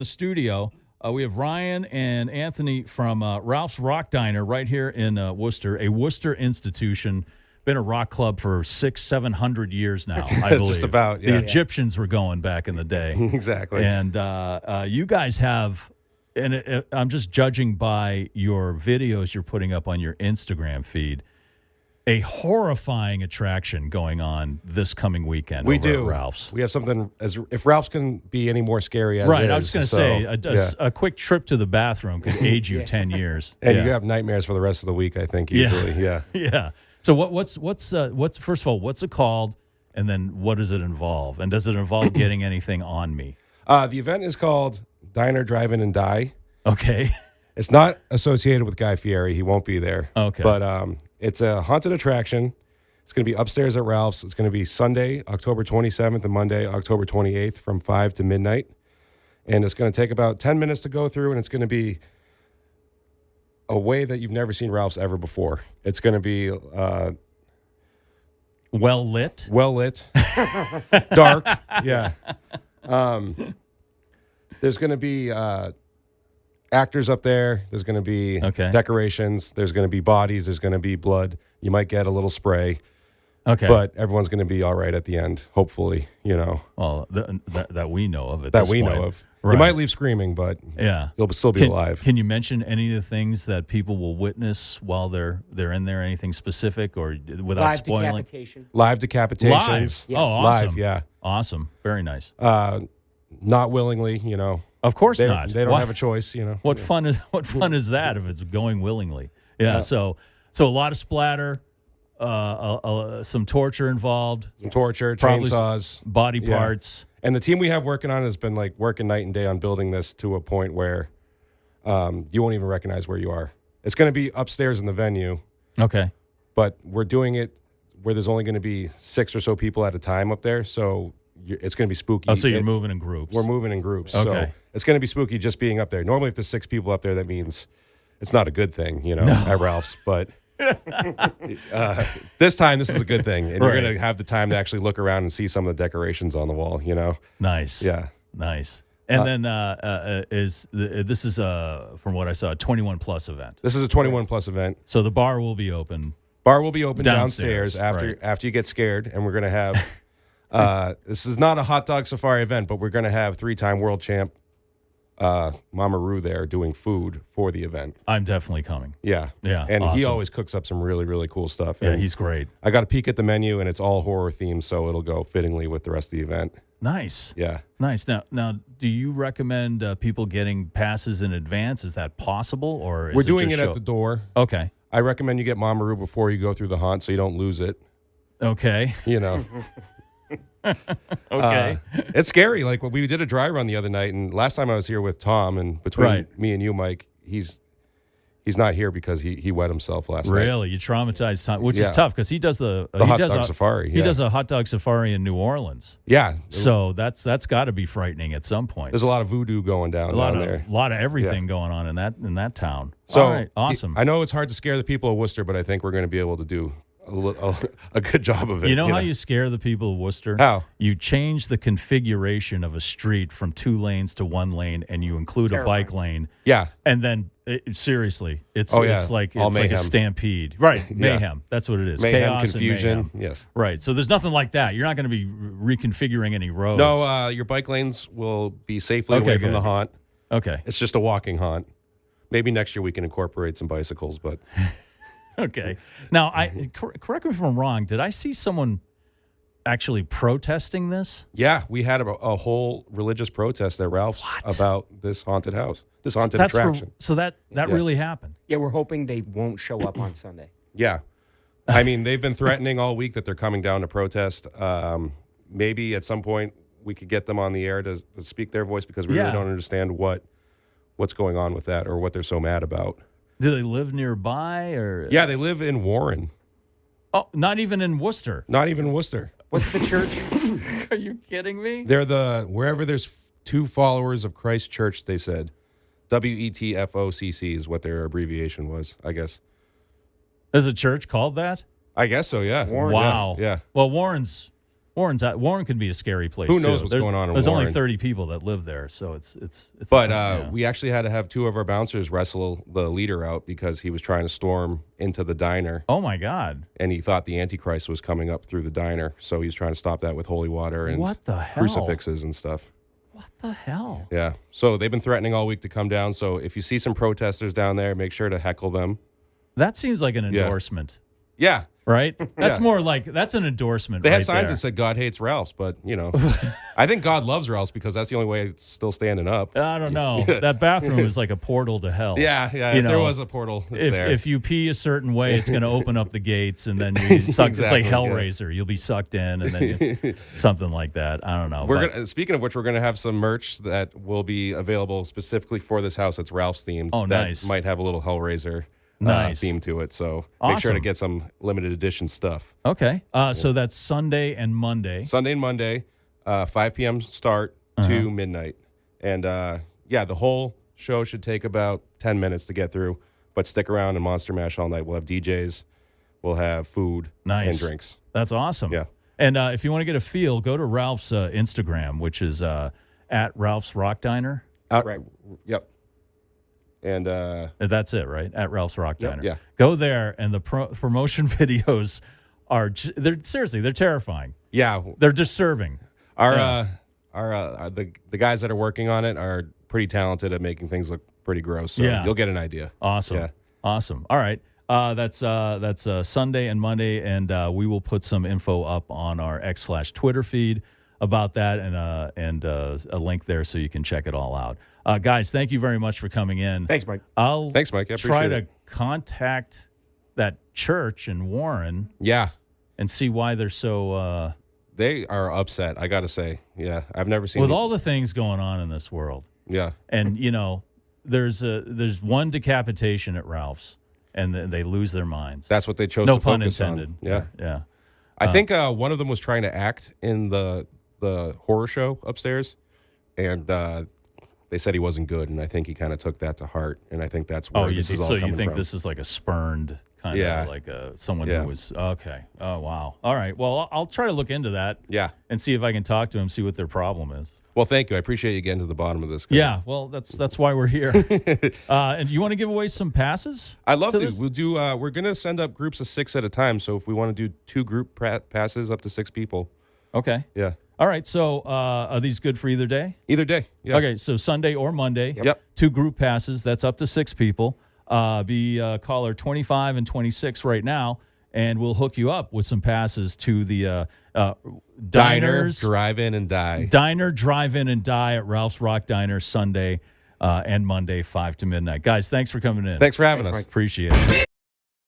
the studio. We have Ryan and Anthony from Ralph's Rock Diner right here in Worcester, a Worcester institution. Been a rock club for 600-700 years now, I believe. Just about, yeah. The Egyptians were going back in the day. Exactly. And you guys have, and I'm just judging by your videos you're putting up on your Instagram feed, a horrifying attraction going on this coming weekend We over do. at Ralph's. We have something, if Ralph's can be any more scary as Right, is, I was going to say, a quick trip to the bathroom could age you 10 years. And you have nightmares for the rest of the week, I think, usually. Yeah. Yeah. So what's first of all, what's it called, and then what does it involve, and does it involve getting anything on me? The event is called Diner, Drive-In, and Die. Okay. It's not associated with Guy Fieri. He won't be there. Okay. But it's a haunted attraction. It's going to be upstairs at Ralph's. It's going to be Sunday, October 27th, and Monday, October 28th from 5 to midnight. And it's going to take about 10 minutes to go through, and it's going to be a way that you've never seen Ralph's ever before. It's going to be Well lit, dark, yeah. There's going to be actors up there. There's going to be decorations. There's going to be bodies. There's going to be blood. You might get a little spray. Okay. But everyone's going to be all right at the end, hopefully, Well, that we know of at that this we point. know of. Right. You might leave screaming, but you'll still be alive. Can you mention any of the things that people will witness while they're in there? Anything specific or without Live spoiling? decapitation. Live decapitations. Live. Yes. Oh, awesome. Live, yeah. Awesome. Very nice. Not willingly, Of course not. They don't have a choice, What fun is that if it's going willingly? Yeah. So a lot of splatter, some torture involed. Torture, Probably chainsaws, body parts. And the team we have working on has been like working night and day on building this to a point where you won't even recognize where you are. It's going to be upstairs in the venue. Okay. But we're doing it where there's only going to be 6 or so people at a time up there. So it's going to be spooky. Oh, so you're moving in groups. We're moving in groups. Okay. So it's going to be spooky just being up there. Normally, if there's 6 people up there, that means it's not a good thing, at Ralph's. But this time, this is a good thing. And you're going to have the time to actually look around and see some of the decorations on the wall, Nice. Yeah. Nice. And then this is, from what I saw, a 21-plus event. This is a 21-plus event. So the bar will be open. Bar will be open Downstairs, after you get scared. And we're going to have, this is not a hot dog safari event, but we're going to have 3-time world champ Mama Roo there doing food for the event. I'm definitely coming. Yeah. Yeah. And awesome. he always cooks up some really, really cool stuff. Yeah, and he's great. I got a peek at the menu, and it's all horror themed, so it'll go fittingly with the rest of the event. Nice. Yeah. Nice. Now, do you recommend people getting passes in advance? Is that possible, or is we're doing just it at the door? Okay. I recommend you get Mama Roo before you go through the haunt, so you don't lose it. Okay. Okay. It's scary. Like we did a dry run the other night, and last time I was here with Tom, and between me and you, Mike, he's not here because he wet himself last night. Really, you traumatized Tom, which is tough because he does the hot dog safari. He does a hot dog safari in New Orleans. Yeah. So that's got to be frightening at some point. There's a lot of voodoo going down there. A lot of everything going on in that town. So all right, awesome. I know it's hard to scare the people of Worcester, but I think we're going to be able to do a good job of it. You know how you scare the people of Worcester? How? You change the configuration of a street from 2 lanes to 1 lane, and you include a bike lane. Yeah. And then, seriously, it's like a stampede. Right, mayhem. That's what it is. Mayhem, Chaos confusion. and mayhem. Yes. Right, so there's nothing like that. You're not going to be reconfiguring any roads. No, your bike lanes will be safely away from the haunt. Okay. It's just a walking haunt. Maybe next year we can incorporate some bicycles, but... Okay. Now, correct me if I'm wrong. Did I see someone actually protesting this? Yeah, we had a whole religious protest at Ralph's about this haunted house, this haunted attraction. So that really happened. Yeah, we're hoping they won't show up on Sunday. Yeah. I mean, they've been threatening all week that they're coming down to protest. Maybe at some point we could get them on the air to speak their voice because we really don't understand what's going on with that or what they're so mad about. Do they live nearby or? Yeah, they live in Warren. Oh, not even in Worcester. Not even Worcester. What's the church? Are you kidding me? They're wherever there's 2 followers of Christ Church, they said. WETFOCC is what their abbreviation was, I guess. There's a church called that? I guess so, yeah. Warren. Wow. Yeah. Well, Warren's Warren can be a scary place. Who knows too. what's going on in There's only Warren. 30 people that live there, so it's. But we actually had to have 2 of our bouncers wrestle the leader out because he was trying to storm into the diner, Oh my God! and he thought the Antichrist was coming up through the diner, so he was trying to stop that with holy water and What the hell? crucifixes and stuff. What the hell? Yeah. So they've been threatening all week to come down. So if you see some protesters down there, make sure to heckle them. That seems like an endorsement, Yeah. right? That's Yeah. more like that's an endorsement. They right had signs there. that said God hates Ralph's, but I think God loves Ralph's because that's the only way it's still standing up. I don't know. That bathroom is like a portal to hell. Yeah. You If there know, was a portal, it's there. If you pee a certain way, it's going to open up the gates, and then you suck. It's Exactly, like yeah. Hellraiser. You'll be sucked in, and then something like that. I don't know. Speaking of which, we're gonna have some merch that will be available specifically for this house. It's Ralph's themed. Oh, that nice. might have a little Hellraiser Nice. theme to it. So make sure to Awesome. get some limited edition stuff. Okay. So that's Sunday and Monday. Sunday and Monday, 5 p.m. start to midnight. And the whole show should take about 10 minutes to get through. But stick around and Monster Mash all night. We'll have DJs, we'll have food Nice. and drinks. That's awesome. Yeah. And if you want to get a feel, go to Ralph's Instagram, which is at Ralph's Rock Diner. Right. Yep. And That's it, right? At Ralph's Rock Yep, Diner. yeah. Go there, and the promotion videos they're terrifying. yeah, They're disturbing. the guys that are working on it are pretty talented at making things look pretty gross. So Yeah. you'll get an idea. Awesome. Yeah. Awesome. All right. That's Sunday and Monday, and we will put some info up on our X/Twitter feed about that, and a link there so you can check it all out. Guys, thank you very much for coming in. Thanks, Mike. Thanks, Mike. I try appreciate to it. contact that church in Warren Yeah. and see why they're so They are upset, I got to say. Yeah. I've never seen with all the things going on in this world. Yeah. And there's one decapitation at Ralph's, and they lose their minds. That's what they chose No to pun focus intended. on. Yeah. Yeah. I think one of them was trying to act in the horror show upstairs, and they said he wasn't good, and I think he kind of took that to heart, and I think that's where this is all coming you think from. this is like a spurned kind Yeah. of like someone Yeah. who was okay. Oh wow. All right. Well, I'll try to look into that. Yeah. And see if I can talk to him, see what their problem is. Well, thank you. I appreciate you getting to the bottom of this. guys. Yeah. Well, that's why we're here. And you want to give away some passes? I'd love to. this? We'll do. We're gonna send up groups of 6 at a time. So if we want to do 2 group passes up to 6 people, Okay. yeah, All right. So are these good for either day? either day. Yeah. Okay. So Sunday or Monday. Yep. 2 group passes. That's up to 6 people. Be caller 25 and 26 right now, and we'll hook you up with some passes to the Diner, drive in, and die. Diner, drive in, and die at Ralph's Rock Diner Sunday and Monday, 5 to midnight. Guys, thanks for coming in. Thanks for having us. Mike. Appreciate it.